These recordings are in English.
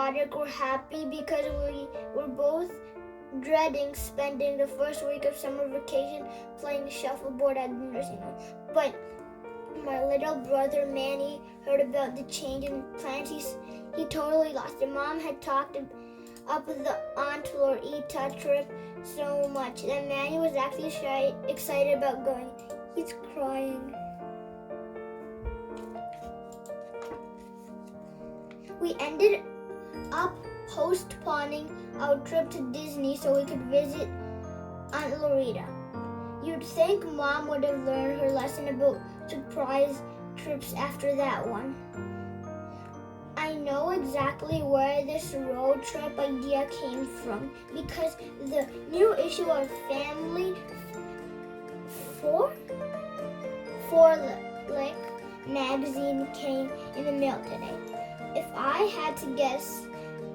Roderick were happy because we were both dreading spending the first week of summer vacation playing shuffleboard at the nursing home. But my little brother Manny heard about the change in plans. He totally lost it. Mom had talked up the Aunt Loretta trip so much that Manny was actually excited about going. He's crying. We ended up postponing our trip to Disney so we could visit Aunt Loretta. You'd think Mom would have learned her lesson about surprise trips after that one. I know exactly where this road trip idea came from because the new issue of Family 4 magazine came in the mail today. If I had to guess,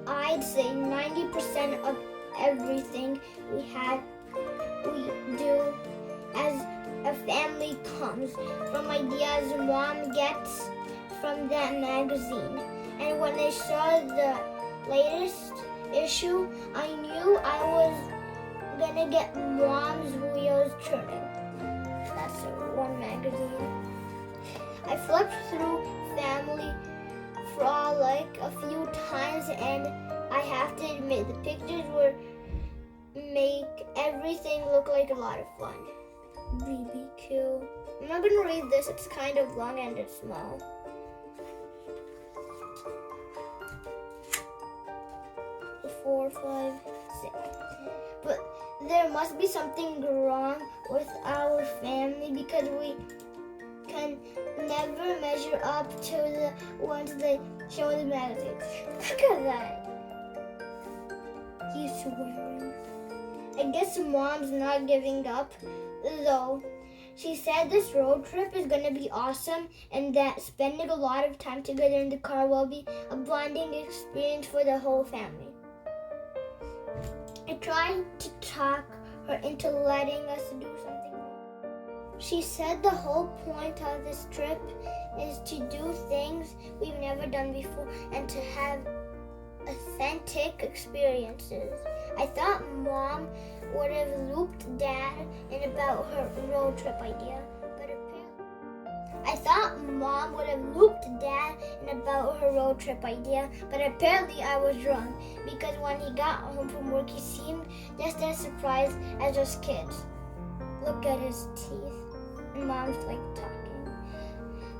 I'd say 90% of everything we do as a family comes from ideas Mom gets from that magazine. And when I saw the latest issue, I knew I was gonna get Mom's wheels turning. That's one magazine. I flipped through Family Frolic a few times, and I have to admit the pictures make everything look like a lot of fun. BBQ. I'm not gonna read this, it's kind of long and it's small. Four, 5, 6. But there must be something wrong with our family because we can never measure up to the ones they show in the magazines. Look at that. He's swearing. I guess Mom's not giving up, though. She said this road trip is gonna be awesome and that spending a lot of time together in the car will be a bonding experience for the whole family. I tried to talk her into letting us do something more. She said the whole point of this trip is to do things we've never done before and to have authentic experiences. I thought Mom would have looped Dad in about her road trip idea, but apparently I was wrong because when he got home from work, he seemed just as surprised as us kids. Look at his teeth. And Mom's talking.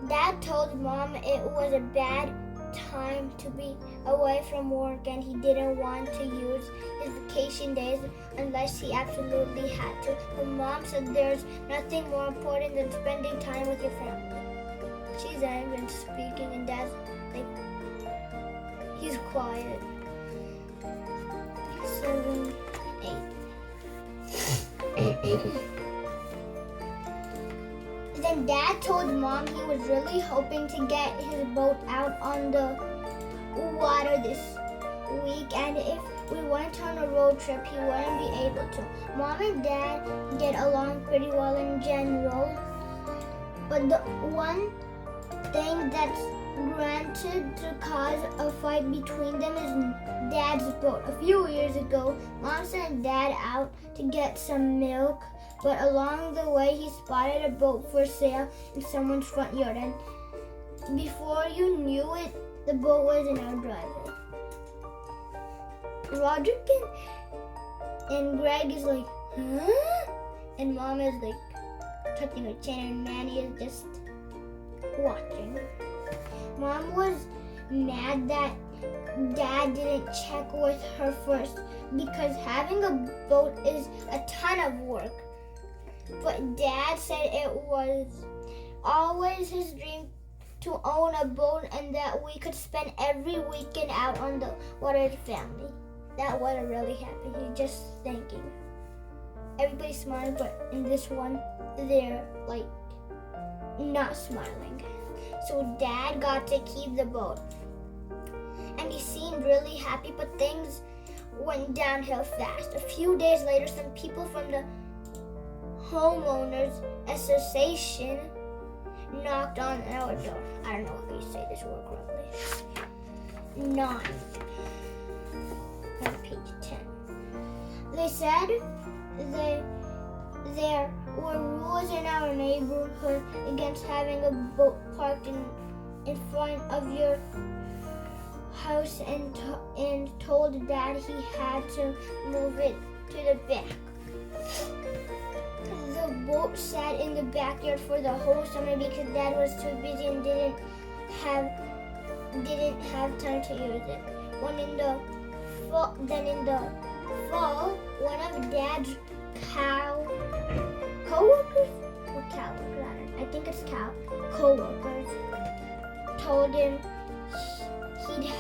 Dad told Mom it was a bad time to be away from work and he didn't want to use his vacation days unless he absolutely had to. But Mom said there's nothing more important than spending time with your family. She's angry and speaking and Dad's he's quiet. 7, 8. Then Dad told Mom he was really hoping to get his boat out on the water this week, and if we went on a road trip, he wouldn't be able to. Mom and Dad get along pretty well in general, but the one thing that's granted to cause a fight between them is Dad's boat. A few years ago, Mom sent Dad out to get some milk, but along the way he spotted a boat for sale in someone's front yard, and before you knew it, the boat was in our driveway. Roderick and Greg is huh? And Mom is touching her chin, and Manny is just watching. Mom was mad that Dad didn't check with her first because having a boat is a ton of work. But Dad said it was always his dream to own a boat and that we could spend every weekend out on the water as a family. That wasn't really happy. He's just thinking. Everybody's smiling, but in this one, they're not smiling. So Dad got to keep the boat. And he seemed really happy, but things went downhill fast. A few days later, some people from the Homeowners Association knocked on our door. I don't know if you say this word correctly. They said there were rules in our neighborhood against having a boat parked in front of your house, and told Dad he had to move it to the back. The boat sat in the backyard for the whole summer because Dad was too busy and didn't have time to use it. In the fall, one of Dad's co-workers told him he'd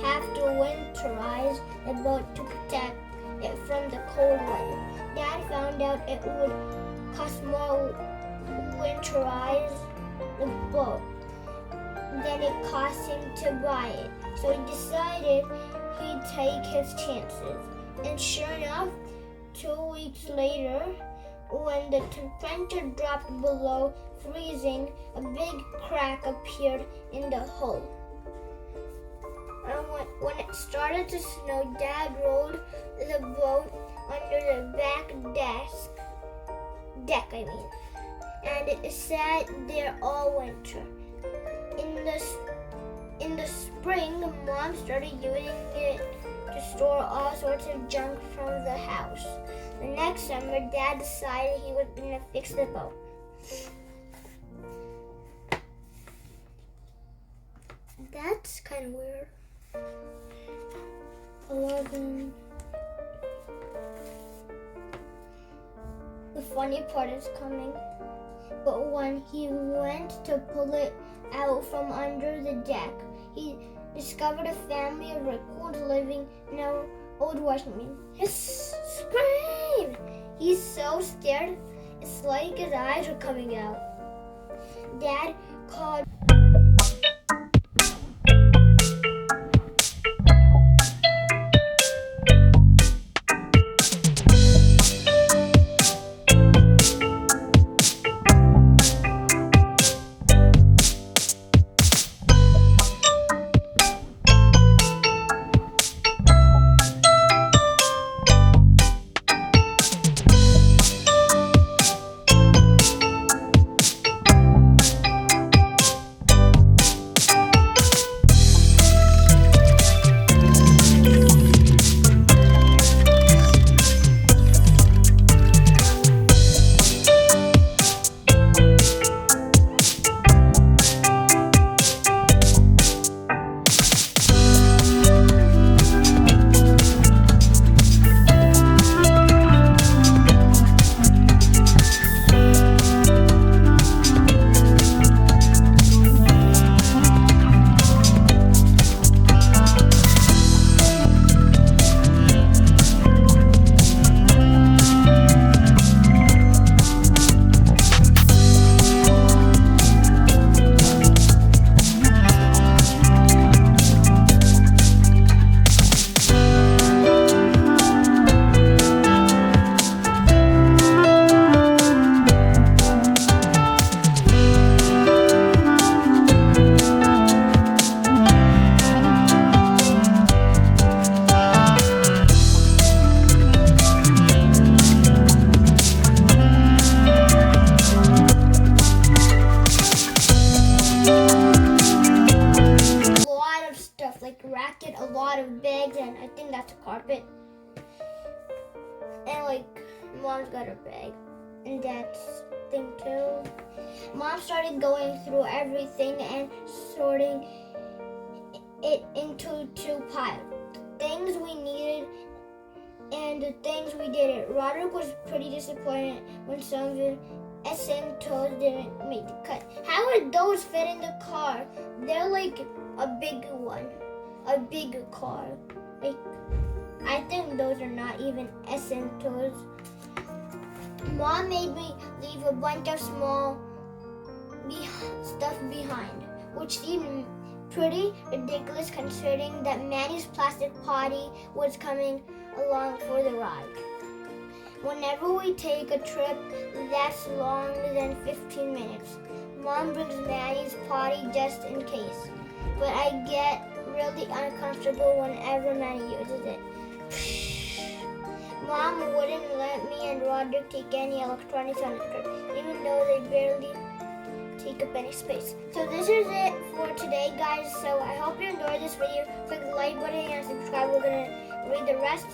have to winterize the boat to protect it from the cold weather. Dad found out it would cost more winterize the boat than it cost him to buy it. So he decided he'd take his chances. And sure enough, 2 weeks later, when the temperature dropped below freezing, a big crack appeared in the hull. And when it started to snow, Dad rolled the boat under the back deck, and it sat there all winter. In the spring, Mom started using it to store all sorts of junk from the house. The next summer, Dad decided he was going to fix the boat. That's kind of weird. 11. The funny part is coming. But when he went to pull it out from under the deck, he discovered a family of raccoons living in an old washing machine. His scream! He's so scared, it's like his eyes are coming out. Dad called a lot of bags, and I think that's a carpet. And Mom's got a bag, and Dad's thing too. Mom started going through everything and sorting it into 2 piles. Things we needed and the things we didn't. Roderick was pretty disappointed when some of the essentials didn't make the cut. How would those fit in the car? They're like a big one. A big car. I think those are not even essentials. Mom made me leave a bunch of small stuff behind, which seemed pretty ridiculous considering that Manny's plastic potty was coming along for the ride. Whenever we take a trip that's longer than 15 minutes, Mom brings Manny's potty just in case. But I get really uncomfortable whenever Manny uses it. Mom wouldn't let me and Roderick take any electronics on the trip, even though they barely take up any space. So this is it for today, guys. So I hope you enjoyed this video. Click the like button and subscribe. We're gonna read the rest